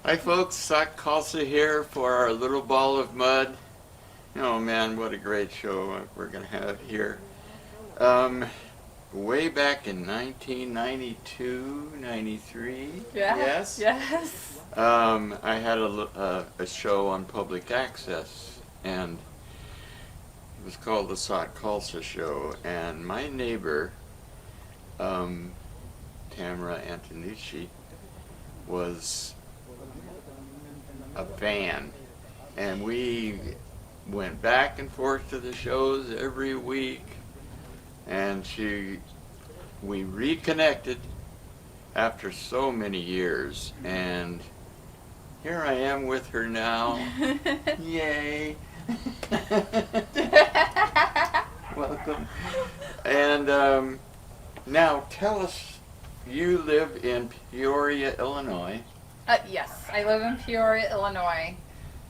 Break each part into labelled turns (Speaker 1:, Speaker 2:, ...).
Speaker 1: Hi folks, Sock Kalsa here for our little ball of mud. Oh man, what a great show we're going to have here. Way back in 1992, 93,
Speaker 2: Yeah.
Speaker 1: yes?
Speaker 2: Yes.
Speaker 1: I had a show on public access, and it was called the Sock Kalsa Show, and my neighbor, Tamra Antenucci, was a fan, and we went back and forth to the shows every week, and we reconnected after so many years, and here I am with her now. Yay. Welcome. And now tell us, you live in Peoria, Illinois.
Speaker 2: Yes, I live in Peoria, Illinois,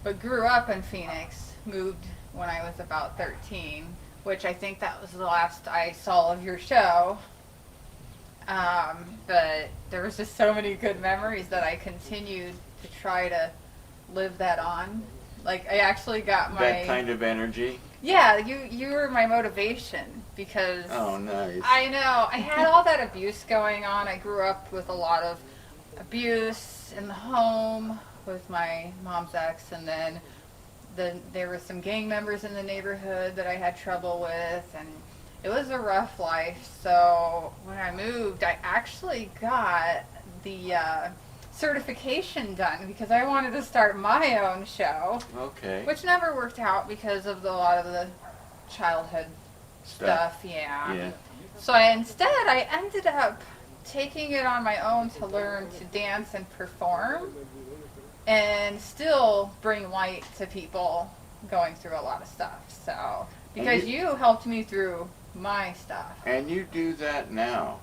Speaker 2: but grew up in Phoenix. Moved when I was about 13, which I think that was the last I saw of your show. But there was just so many good memories that I continued to try to live that on. Like, I actually got my...
Speaker 1: That kind of energy?
Speaker 2: Yeah, you were my motivation because...
Speaker 1: Oh, nice.
Speaker 2: I know. I had all that abuse going on. I grew up with a lot of abuse in the home with my mom's ex, and then there were some gang members in the neighborhood that I had trouble with, and it was a rough life. So when I moved, I actually got the certification done because I wanted to start my own show.
Speaker 1: Okay.
Speaker 2: Which never worked out because of a lot of the childhood stuff. Yeah. So instead I ended up taking it on my own to learn to dance and perform and still bring light to people going through a lot of stuff. So, because you helped me through my stuff.
Speaker 1: And you do that now.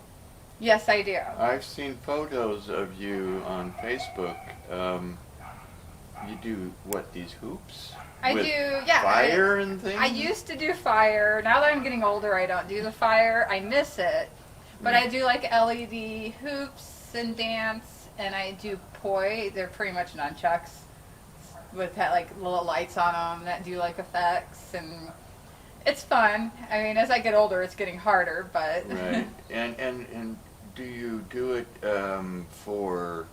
Speaker 2: Yes, I do.
Speaker 1: I've seen photos of you on Facebook. You do what, these hoops?
Speaker 2: I
Speaker 1: With
Speaker 2: do, yeah.
Speaker 1: Fire and things?
Speaker 2: I used to do fire. Now that I'm getting older, I don't do the fire. I miss it. But I do like LED hoops and dance, and I do poi. They're pretty much nunchucks with like little lights on them that do like effects, and it's fun. I mean, as I get older, it's getting harder, but
Speaker 1: Right. And do you do it for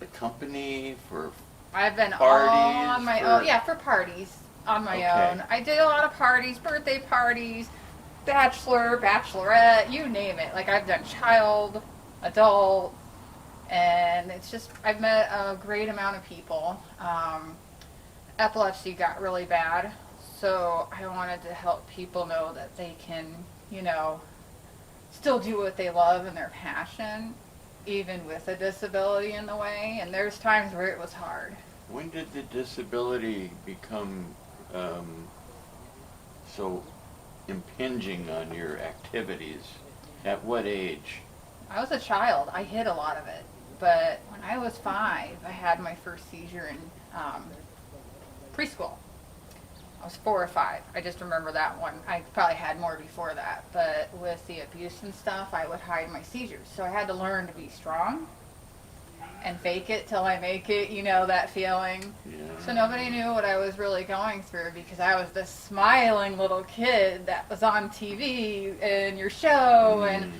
Speaker 1: the company, for
Speaker 2: I've been
Speaker 1: parties,
Speaker 2: all on my own. Yeah, for parties on my own. I did a lot of parties, birthday parties, bachelor, bachelorette, you name it. Like, I've done child, adult, and it's just, I've met a great amount of people. Epilepsy got really bad, so I wanted to help people know that they can, still do what they love and their passion, even with a disability in the way. And there's times where it was hard.
Speaker 1: When did the disability become so impinging on your activities? At what age?
Speaker 2: I was a child. I hid a lot of it. But when I was 5, I had my first seizure in preschool. I was 4 or 5. I just remember that one. I probably had more before that. But with the abuse and stuff, I would hide my seizures. So I had to learn to be strong and fake it till I make it, that feeling.
Speaker 1: Yeah.
Speaker 2: So nobody knew what I was really going through because I was this smiling little kid that was on TV and your show. And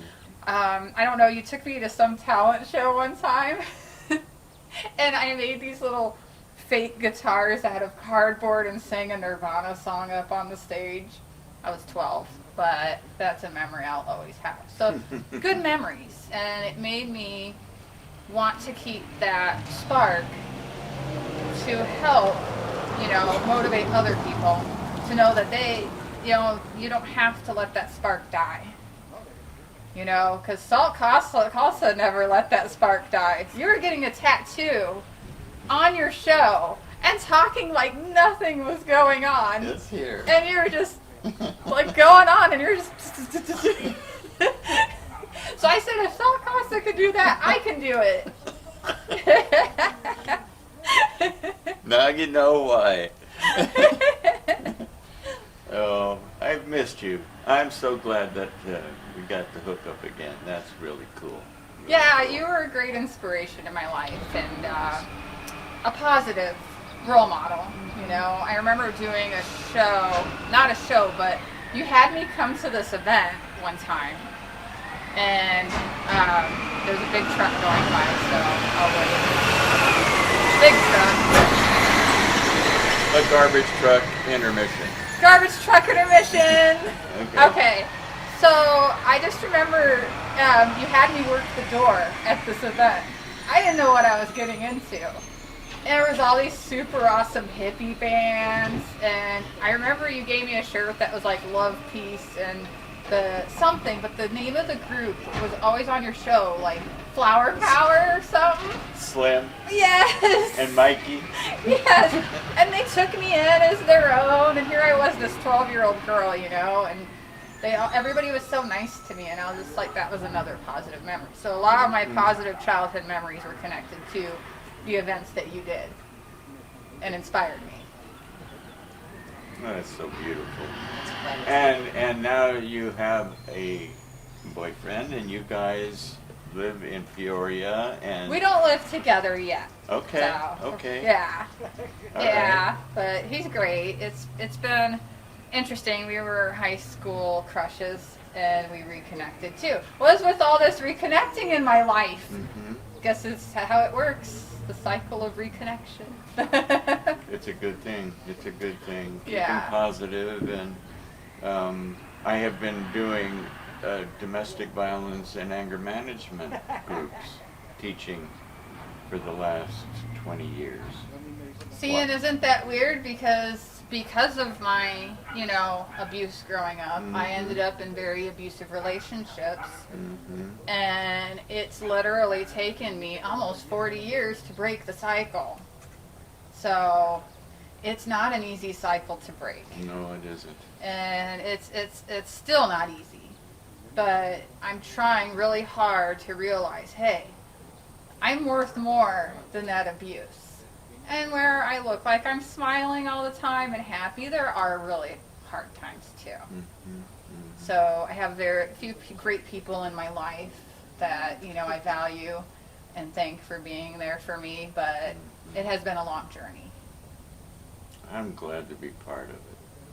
Speaker 2: I don't know, you took me to some talent show one time and I made these little fake guitars out of cardboard and sang a Nirvana song up on the stage. I was 12, but that's a memory I'll always have. So good memories, and it made me want to keep that spark to help, motivate other people to know that they, you don't have to let that spark die. Because Salt Casa never let that spark die. You were getting a tattoo on your show and talking like nothing was going on.
Speaker 1: It's here.
Speaker 2: And you're just like going on and you're just... So I said, if Salt Casa could do that, I can do it.
Speaker 1: Now you know why. Oh, I've missed you. I'm so glad that we got to hook up again. That's really cool.
Speaker 2: Yeah, you were a great inspiration in my life and a positive role model. You know, I remember doing a show, not a show, but you had me come to this event one time, and there's a big truck going by, so I'll wait. Big truck.
Speaker 1: A garbage truck intermission.
Speaker 2: Garbage truck intermission.
Speaker 1: Okay.
Speaker 2: Okay. So I just remember you had me work the door at this event. I didn't know what I was getting into. And there was all these super awesome hippie bands, and I remember you gave me a shirt that was like Love, Peace, and the something, but the name of the group was always on your show, like Flower Power or something.
Speaker 1: Slim
Speaker 2: Yes.
Speaker 1: and Mikey.
Speaker 2: Yes. And they took me in as their own, and here I was, this 12-year-old girl, you know, and everybody was so nice to me, and I was just like, that was another positive memory. So a lot of my positive childhood memories were connected to the events that you did and inspired me.
Speaker 1: Oh, that's so beautiful. And now you have a boyfriend, and you guys live in Peoria, and
Speaker 2: We don't live together yet.
Speaker 1: okay,
Speaker 2: So,
Speaker 1: okay,
Speaker 2: Yeah.
Speaker 1: all
Speaker 2: Yeah, but he's great. It's been interesting. We were high school crushes, and we reconnected too. Was with all this reconnecting in my life.
Speaker 1: Mm-hmm.
Speaker 2: Guess it's how it works. The cycle of reconnection.
Speaker 1: It's a good thing. It's a good thing. Keeping
Speaker 2: Yeah.
Speaker 1: positive, and I have been doing domestic violence and anger management groups, teaching for the last 20 years.
Speaker 2: See, and isn't that weird? Because of my, abuse growing up, I ended up in very abusive relationships.
Speaker 1: Mm-hmm.
Speaker 2: And it's literally taken me almost 40 years to break the cycle. So it's not an easy cycle to break.
Speaker 1: No, it isn't.
Speaker 2: And it's still not easy. But I'm trying really hard to realize, hey, I'm worth more than that abuse. And where I look like I'm smiling all the time and happy, there are really hard times too.
Speaker 1: Mm-hmm. Mm-hmm.
Speaker 2: So I have very few great people in my life that, I value and thank for being there for me, but it has been a long journey.
Speaker 1: I'm glad to be part of it.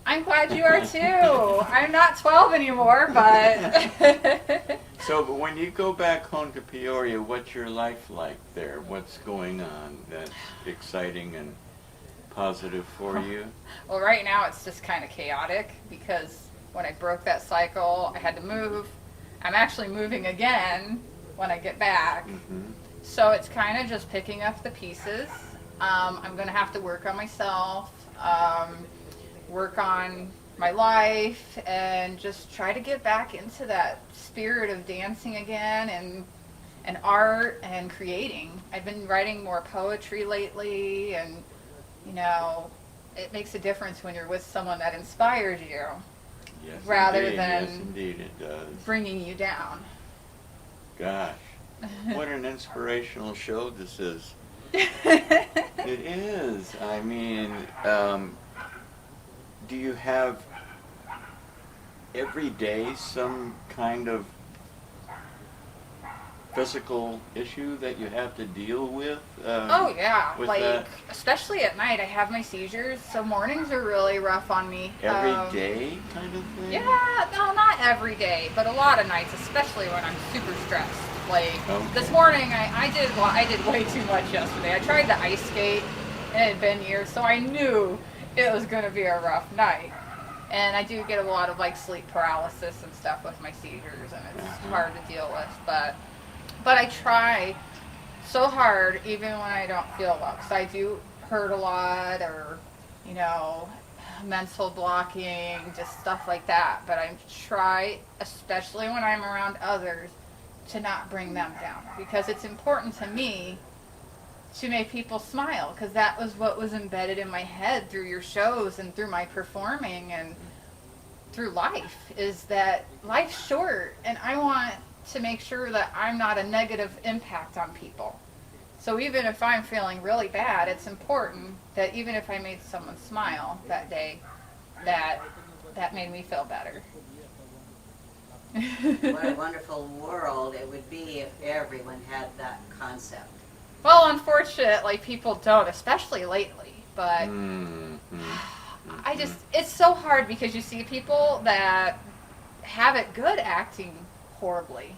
Speaker 2: I'm glad you are too. I'm not 12 anymore, but...
Speaker 1: So when you go back home to Peoria, what's your life like there? What's going on that's exciting and positive for you?
Speaker 2: Well, right now it's just kind of chaotic because when I broke that cycle, I had to move. I'm actually moving again when I get back.
Speaker 1: Mm-hmm.
Speaker 2: So it's kind of just picking up the pieces. I'm going to have to work on myself, work on my life, and just try to get back into that spirit of dancing again and art and creating. I've been writing more poetry lately, and it makes a difference when you're with someone that inspires you
Speaker 1: Yes,
Speaker 2: rather
Speaker 1: indeed.
Speaker 2: than
Speaker 1: Yes, indeed it does.
Speaker 2: bringing you down.
Speaker 1: Gosh, what an inspirational show this is. It is. I mean, do you have every day some kind of physical issue that you have to deal with?
Speaker 2: Oh yeah,
Speaker 1: with
Speaker 2: like
Speaker 1: that?
Speaker 2: especially at night. I have my seizures, so mornings are really rough on me.
Speaker 1: Every day kind of thing?
Speaker 2: Yeah, no, not every day, but a lot of nights, especially when I'm super stressed. Like
Speaker 1: Okay.
Speaker 2: this morning, I did way too much yesterday. I tried to ice skate, and it had been years, so I knew it was going to be a rough night. And I do get a lot of like sleep paralysis and stuff with my seizures, and it's hard to deal with. But I try so hard, even when I don't feel well, because I do hurt a lot, or mental blocking, just stuff like that. But I try, especially when I'm around others, to not bring them down, because it's important to me to make people smile, because that was what was embedded in my head through your shows and through my performing and through life, is that life's short, and I want to make sure that I'm not a negative impact on people. So even if I'm feeling really bad, it's important that even if I made someone smile that day, that made me feel better.
Speaker 3: What a wonderful world it would be if everyone had that concept.
Speaker 2: Well, unfortunately, people don't, especially lately. But it's so hard because you see people that have it good acting horribly.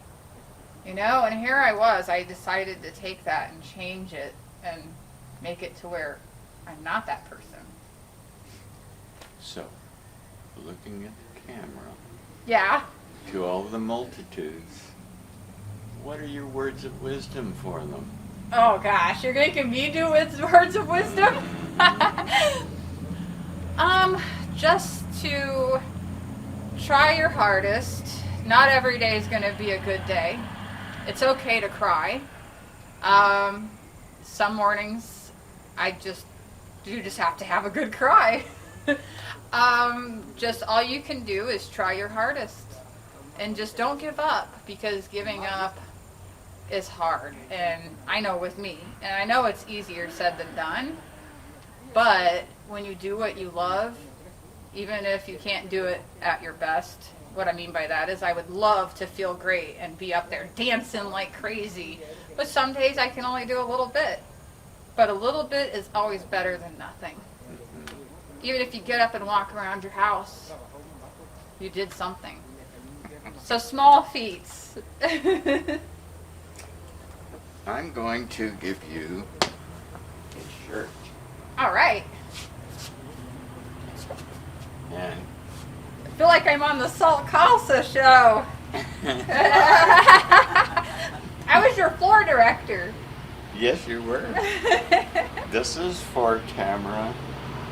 Speaker 2: You know, and here I decided to take that and change it and make it to where I'm not that person.
Speaker 1: So, looking at the camera,
Speaker 2: Yeah.
Speaker 1: to all the multitudes, what are your words of wisdom for them?
Speaker 2: Oh gosh, you're making me do words of wisdom? Just to try your hardest. Not every day is going to be a good day. It's okay to cry. Some mornings you just have to have a good cry. Just all you can do is try your hardest. And just don't give up, because giving up is hard. And I know with me, and I know it's easier said than done, but when you do what you love, even if you can't do it at your best, what I mean by that is I would love to feel great and be up there dancing like crazy, but some days I can only do a little bit. But a little bit is always better than nothing. Even if you get up and walk around your house, you did something. So small feats.
Speaker 1: I'm going to give you a shirt.
Speaker 2: All right.
Speaker 1: And
Speaker 2: I feel like I'm on the Salt Casa show. I was your floor director.
Speaker 1: yes, you were. This is for Tamra,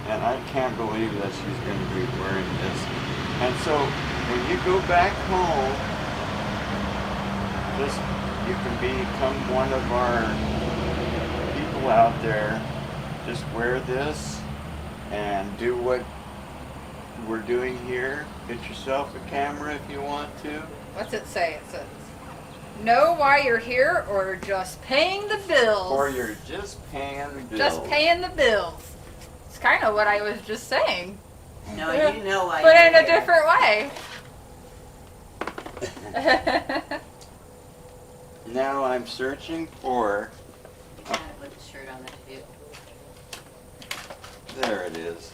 Speaker 1: and I can't believe that she's going to be wearing this. And so, when you go back home, you can become one of our people out there. Just wear this and do what we're doing here. Get yourself a camera if you want to.
Speaker 2: What's it say? It says, know why you're here, or just paying the bills.
Speaker 1: Or you're just paying the bills.
Speaker 2: Just paying the bills. It's kind of what I was just saying.
Speaker 3: No, you know why.
Speaker 2: But
Speaker 3: you're
Speaker 2: in a
Speaker 3: here.
Speaker 2: different way.
Speaker 1: Now I'm searching for,
Speaker 3: Put the shirt on the too.
Speaker 1: there it is.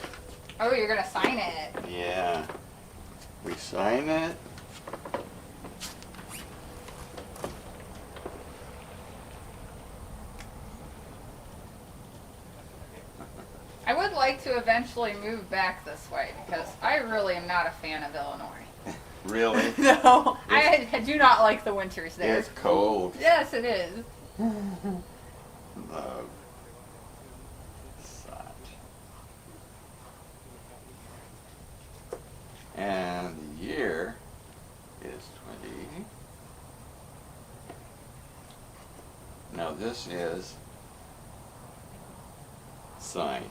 Speaker 2: Oh, you're going to sign it.
Speaker 1: Yeah. We sign it.
Speaker 2: I would like to eventually move back this way, because I really am not a fan of Illinois.
Speaker 1: Really?
Speaker 2: No, I do not like the winters there.
Speaker 1: It's cold.
Speaker 2: Yes, it is.
Speaker 1: Love. Such. And the year is 20. Now this is signed.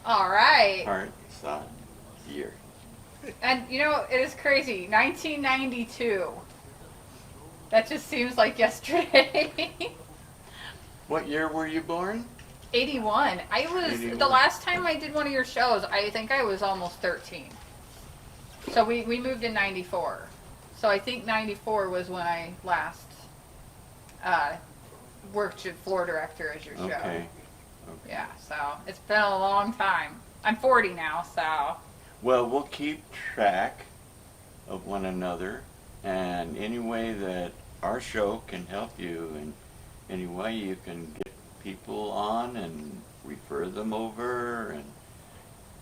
Speaker 2: All right.
Speaker 1: Heart, sign, year.
Speaker 2: And you know, it is crazy. 1992. That just seems like yesterday.
Speaker 1: What year were you born?
Speaker 2: 81. I was
Speaker 1: 81.
Speaker 2: The last time I did one of your shows, I think I was almost 13. So we moved in 94. So I think 94 was when I last worked at floor director as your show.
Speaker 1: Okay.
Speaker 2: Yeah, so it's been a long time. I'm 40 now, so.
Speaker 1: Well, we'll keep track of one another, and any way that our show can help you, and any way you can get people on and refer them over, and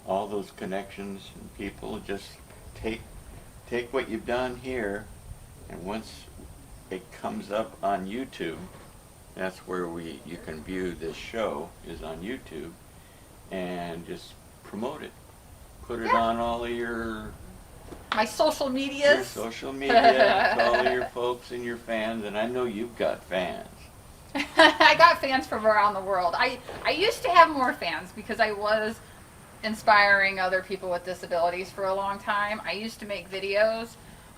Speaker 1: all those connections and people, just take what you've done here, and once it comes up on YouTube, that's where you can view this show, is on YouTube, and just promote it. Put it on all of your
Speaker 2: My social medias.
Speaker 1: social media, to all of your folks and your fans, and I know you've got fans.
Speaker 2: I got fans from around the world. I used to have more fans because I was inspiring other people with disabilities for a long time. I used to make videos.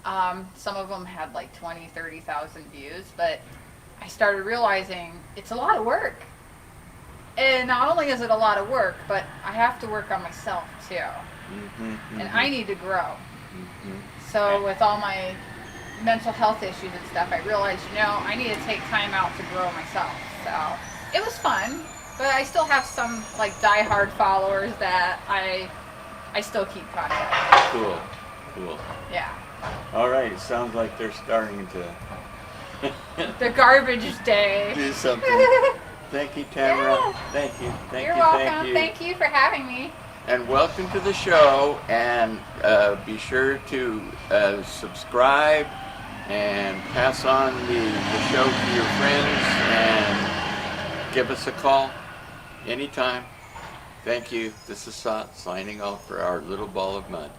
Speaker 2: Some of them had like 20, 30,000 views, but I started realizing it's a lot of work. And not only is it a lot of work, but I have to work on myself too.
Speaker 1: Mm-hmm,
Speaker 2: And I need to grow.
Speaker 1: Mhm.
Speaker 2: So with all my mental health issues and stuff, I realized, I need to take time out to grow myself. So it was fun, but I still have some like diehard followers that I still keep contact with.
Speaker 1: Cool. Cool.
Speaker 2: Yeah.
Speaker 1: All right. It sounds like they're starting to
Speaker 2: The garbage day.
Speaker 1: do something. Thank you, Tamra.
Speaker 2: Yeah.
Speaker 1: Thank you. Thank
Speaker 2: You're
Speaker 1: you.
Speaker 2: welcome.
Speaker 1: Thank you.
Speaker 2: Thank you for having me.
Speaker 1: And welcome to the show. And be sure to subscribe and pass on the show to your friends and give us a call anytime. Thank you. This is Sot signing off for our little ball of mud.